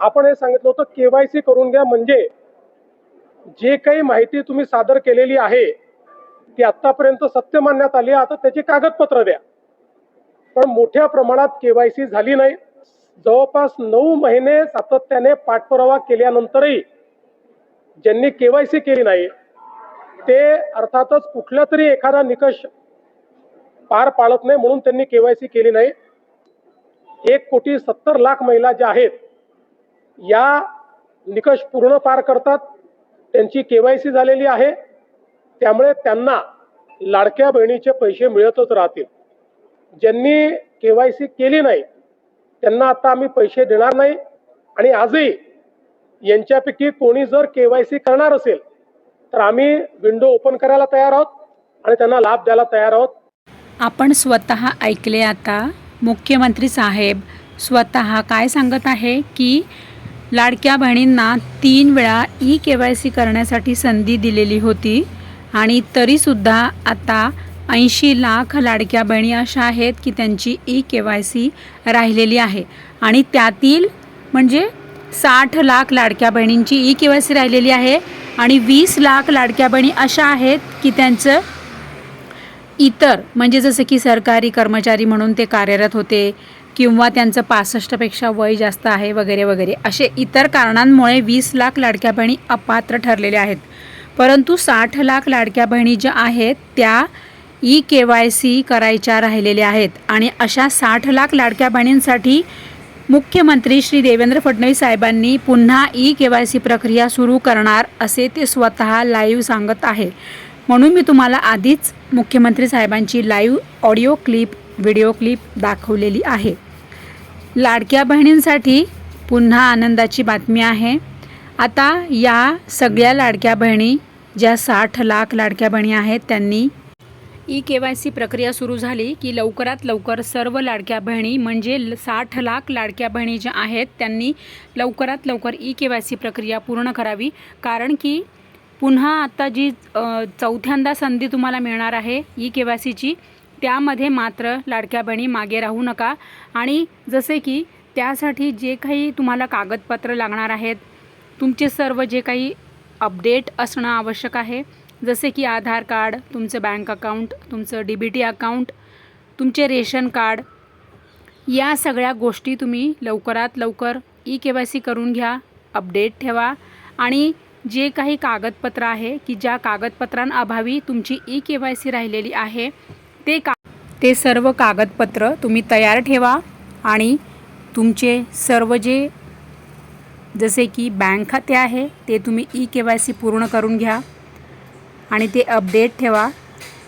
आपण हे सांगितलं होतं केवायसी करून घ्या, म्हणजे जे काही माहिती तुम्ही सादर केलेली आहे ती आतापर्यंत सत्य मानण्यात आली, आता त्याची कागदपत्र द्या. पण मोठ्या प्रमाणात केवायसी झाली नाही. जवळपास 9 महिने सातत्याने पाठपुरावा केल्यानंतरही ज्यांनी केवायसी केली नाही ते अर्थातच कुठला तरी एखादा निकष पार पाडत नाही म्हणून त्यांनी केवायसी केली नाही. 1,70,00,000 महिला ज्या आहेत या निकष पूर्ण पार करतात, त्यांची केवायसी झालेली आहे, त्यामुळे त्यांना लाडक्या बहिणीचे पैसे मिळतच राहतील. ज्यांनी केवायसी केली नाही त्यांना आता आम्ही पैसे देणार नाही. आणि आजही यांच्यापैकी कोणी जर केवायसी करणार असेल तर आम्ही विंडो ओपन करायला तयार आहोत आणि त्यांना लाभ द्यायला तयार आहोत. आपण स्वतः ऐकले आता मुख्यमंत्री साहेब स्वतः काय सांगत आहे की लाडक्या बहिणींना 3 वेळा केवायसी करण्यासाठी संधी दिलेली होती आणि तरीसुद्धा आता 80 लाख लाडक्या बहिणी अशा आहेत की त्यांची केवायसी राहिलेली आहे आणि त्यातील म्हणजे 60 लाख लाडक्या बहिणींची केवायसी राहिलेली आहे आणि 20 लाख लाडक्या बहिणी अशा आहेत की त्यांचं इतर म्हणजे जसं की सरकारी कर्मचारी म्हणून ते कार्यरत होते किंवा त्यांचं 65 पेक्षा वय जास्त आहे वगैरे वगैरे असे इतर कारणांमुळे 20 लाख लाडक्या बहिणी अपात्र ठरलेल्या आहेत. परंतु 60 लाख लाडक्या बहिणी ज्या आहेत त्या केवायसी करायच्या राहिलेल्या आहेत आणि अशा 60 लाख लाडक्या बहिणींसाठी मुख्यमंत्री श्री देवेंद्र फडणवीस साहेबांनी पुन्हा केवायसी प्रक्रिया सुरू करणार असे ते स्वतः लाईव्ह सांगत आहे. म्हणून मी तुम्हाला आधीच मुख्यमंत्री साहेबांची live audio clip video clip दाखवलेली आहे. लाडक्या बहिणींसाठी पुन्हा आनंदाची बातमी आहे. आता या सगळ्या लाडक्या बहिणी ज्या 60 लाख लाडक्या बहिणी आहेत त्यांनी केवायसी प्रक्रिया सुरू झाली की लवकरात लवकर सर्व लाडक्या बहिणी म्हणजे 60 लाख लाडक्या बहिणी ज्या आहेत त्यांनी लवकरात लवकर केवायसी प्रक्रिया पूर्ण करावी. कारण की पुन्हा आता जी चौथ्यांदा संधी तुम्हाला मिळणार आहे केवायसीची, त्यामध्ये मात्र लाडक्या बहिणी मागे राहू नका. आणि जसे की त्यासाठी जे काही तुम्हाला कागदपत्र लागणार आहेत, तुमचे सर्व जे काही अपडेट असणं आवश्यक आहे, जसे की आधार कार्ड, तुमचं बँक अकाउंट, तुमचं DBT अकाउंट, तुमचे रेशन कार्ड, या सगळ्या गोष्टी तुम्ही लवकरात लवकर केवायसी करून घ्या, अपडेट ठेवा. आणि जे काही कागदपत्र आहे की ज्या कागदपत्रांअभावी तुमची केवायसी राहिलेली आहे ते सर्व कागदपत्र तुम्ही तयार ठेवा आणि तुमचे सर्व जे जसे की बँक खाते आहे ते तुम्ही केवायसी पूर्ण करून घ्या आणि ते अपडेट ठेवा.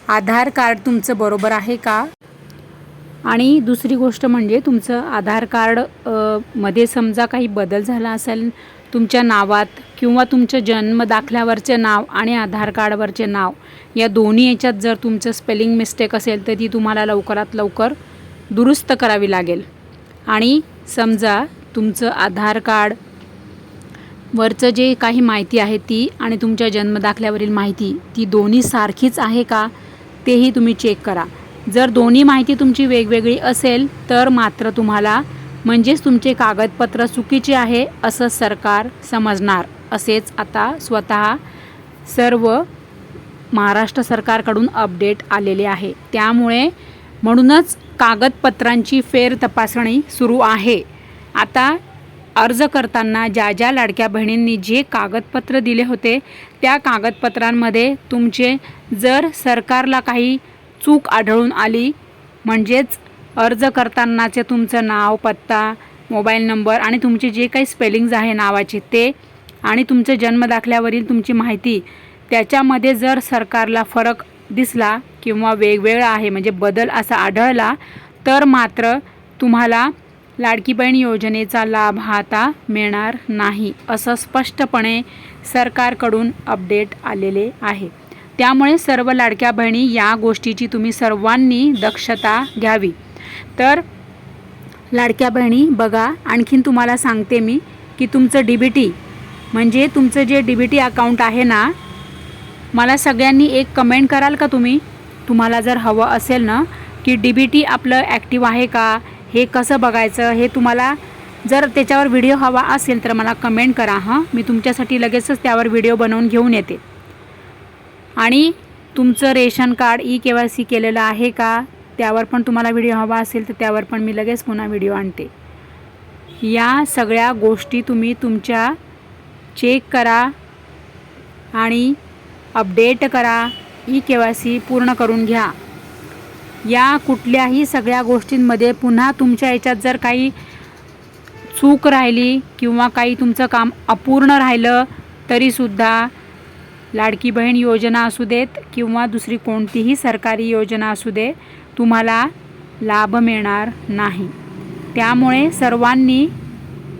आधार कार्ड तुमचं बरोबर आहे का? आणि दुसरी गोष्ट म्हणजे तुमचं आधार कार्ड मध्ये समजा काही बदल झाला असेल तुमच्या नावात किंवा तुमच्या जन्म दाखल्यावरचे नाव आणि आधार कार्डवरचे नाव या दोन्ही याच्यात जर तुमचं स्पेलिंग मिस्टेक असेल तर ती तुम्हाला लवकरात लवकर दुरुस्त करावी लागेल. आणि समजा तुमचं आधार कार्ड वरचं जे काही माहिती आहे ती आणि तुमच्या जन्मदाखल्यावरील माहिती ती दोन्ही सारखीच आहे का तेही तुम्ही चेक करा. जर दोन्ही माहिती तुमची वेगवेगळी असेल तर मात्र तुम्हाला म्हणजेच तुमचे कागदपत्र चुकीचे आहे असं सरकार समजणार. असेच आता स्वतः सर्व महाराष्ट्र सरकारकडून अपडेट आलेले आहे. त्यामुळे म्हणूनच कागदपत्रांची फेर तपासणी सुरू आहे. आता अर्ज करताना ज्या ज्या लाडक्या बहिणींनी जे कागदपत्र दिले होते त्या कागदपत्रांमध्ये तुमचे जर सरकारला काही चूक आढळून आली, म्हणजेच अर्ज करतानाचे तुमचं नाव, पत्ता, मोबाईल नंबर आणि तुमचे जे काही स्पेलिंग्ज आहे नावाचे ते आणि तुमचं जन्मदाखल्यावरील तुमची माहिती त्याच्यामध्ये जर सरकारला फरक दिसला किंवा वेगवेगळा आहे म्हणजे बदल असा आढळला तर मात्र तुम्हाला लाडकी बहीण योजनेचा लाभ आता मिळणार नाही असं स्पष्टपणे सरकारकडून अपडेट आलेले आहे. त्यामुळे सर्व लाडक्या बहिणी या गोष्टीची तुम्ही सर्वांनी दक्षता घ्यावी. तर लाडक्या बहिणी बघा, आणखीन तुम्हाला सांगते मी की तुमचं DBT म्हणजे तुमचं जे DBT अकाउंट आहे ना, मला सगळ्यांनी एक कमेंट कराल का तुम्हाला जर हवं असेल ना की DBT आपलं ॲक्टिव्ह आहे का, हे कसं बघायचं हे तुम्हाला जर त्याच्यावर व्हिडिओ हवा असेल तर मला कमेंट करा हां, मी तुमच्यासाठी लगेचच त्यावर व्हिडिओ बनवून घेऊन येते. आणि तुमचं रेशन कार्ड KYC केलेलं आहे का, त्यावर पण तुम्हाला व्हिडिओ हवा असेल तर त्यावर पण मी लगेच पुन्हा व्हिडिओ आणते. या सगळ्या गोष्टी तुम्ही तुमच्या चेक करा आणि अपडेट करा, KYC पूर्ण करून घ्या. या कुठल्याही सगळ्या गोष्टींमध्ये पुन्हा तुमच्या याच्यात जर काही चूक राहिली किंवा काही तुमचं काम अपूर्ण राहिलं तरीसुद्धा लाडकी बहीण योजना असू देत किंवा दुसरी कोणतीही सरकारी योजना असू दे, तुम्हाला लाभ मिळणार नाही. त्यामुळे सर्वांनी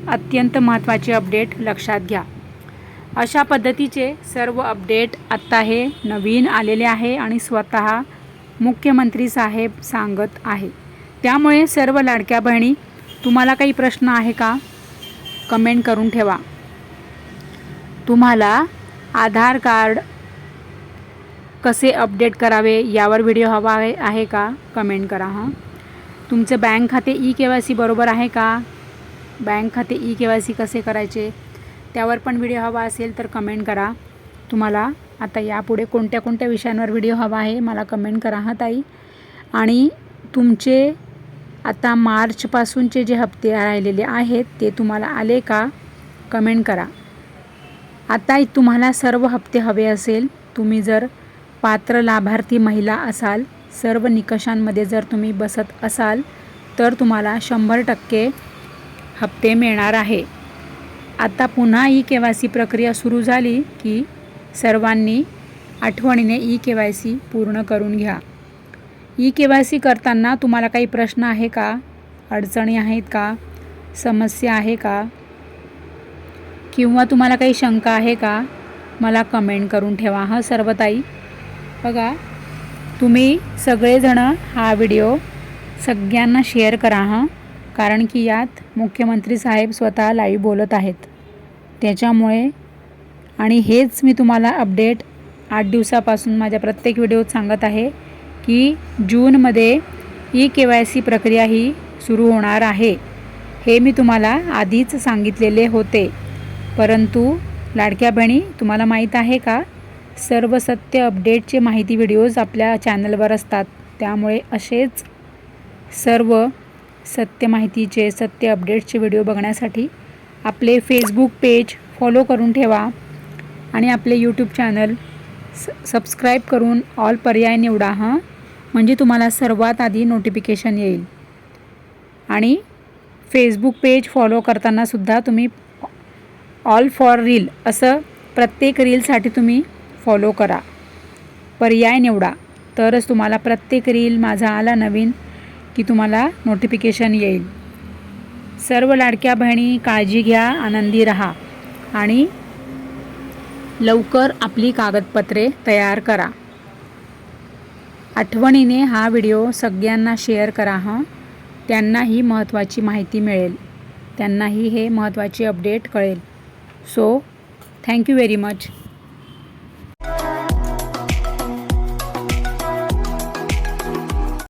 अत्यंत महत्त्वाचे अपडेट लक्षात घ्या. अशा पद्धतीचे सर्व अपडेट आत्ता हे नवीन आलेले आहे आणि स्वतः मुख्यमंत्री साहेब सांगत आहे. त्यामुळे सर्व लाडक्या बहिणी, तुम्हाला काही प्रश्न आहे का, कमेंट करून ठेवा. तुम्हाला आधार कार्ड कसे अपडेट करावे यावर व्हिडिओ हवा आहे का, कमेंट करा हां. तुमचं बँक खाते KYC बरोबर आहे का, बँक खाते KYC कसे करायचे त्यावर पण व्हिडिओ हवा असेल तर कमेंट करा. तुम्हाला आता यापुढे कोणत्या कोणत्या विषयांवर व्हिडिओ हवा आहे मला कमेंट करा हां ताई. आणि तुमचे आता मार्चपासूनचे जे हप्ते राहिलेले आहेत ते तुम्हाला आले का, कमेंट करा. आता तुम्हाला सर्व हप्ते हवे असेल, तुम्ही जर पात्र लाभार्थी महिला असाल, सर्व निकषांमध्ये जर तुम्ही बसत असाल तर तुम्हाला 100% हप्ते मिळणार आहे. आता पुन्हा KYC प्रक्रिया सुरू झाली की सर्वांनी आठवणीने KYC पूर्ण करून घ्या. KYC करताना तुम्हाला काही प्रश्न आहे का, अडचणी आहेत का, समस्या आहे का किंवा तुम्हाला काही शंका आहे का, मला कमेंट करून ठेवा हां सर्व ताई. बघा, तुम्ही सगळेजणं हा व्हिडिओ सगळ्यांना शेअर करा हां, कारण की यात मुख्यमंत्री साहेब स्वतः लाईव्ह बोलत आहेत. त्याच्यामुळे आणि हेच मी तुम्हाला अपडेट 8 दिवसापासून माझ्या प्रत्येक व्हिडिओत सांगत आहे की जूनमध्ये KYC प्रक्रिया ही सुरू होणार आहे. हे मी तुम्हाला आधीच सांगितलेले होते. परंतु लाडक्या बहिणी, तुम्हाला माहीत आहे का, सर्व सत्य अपडेटचे माहिती व्हिडिओज आपल्या चॅनलवर असतात. त्यामुळे असेच सर्व सत्य माहितीचे, सत्य अपडेट्सचे व्हिडिओ बघण्यासाठी आपले फेसबुक पेज फॉलो करून ठेवा आणि आपले यूट्यूब चॅनल सबस्क्राईब करून ऑल पर्याय निवडा हां, म्हणजे तुम्हाला सर्वात आधी नोटिफिकेशन येईल. आणि फेसबुक पेज फॉलो करतानासुद्धा तुम्ही ऑल फॉर रील असं प्रत्येक रीलसाठी तुम्ही फॉलो करा, पर्याय निवडा, तरच तुम्हाला प्रत्येक रील माझा आला नवीन की तुम्हाला नोटिफिकेशन येईल. सर्व लाडक्या बहिणी काळजी घ्या, आनंदी राहा आणि लवकर आपली कागदपत्रे तयार करा. आठवणीने हा व्हिडिओ सगळ्यांना शेअर करा हां, त्यांनाही महत्त्वाची माहिती मिळेल, त्यांनाही हे महत्त्वाचे अपडेट कळेल. So thank you very much.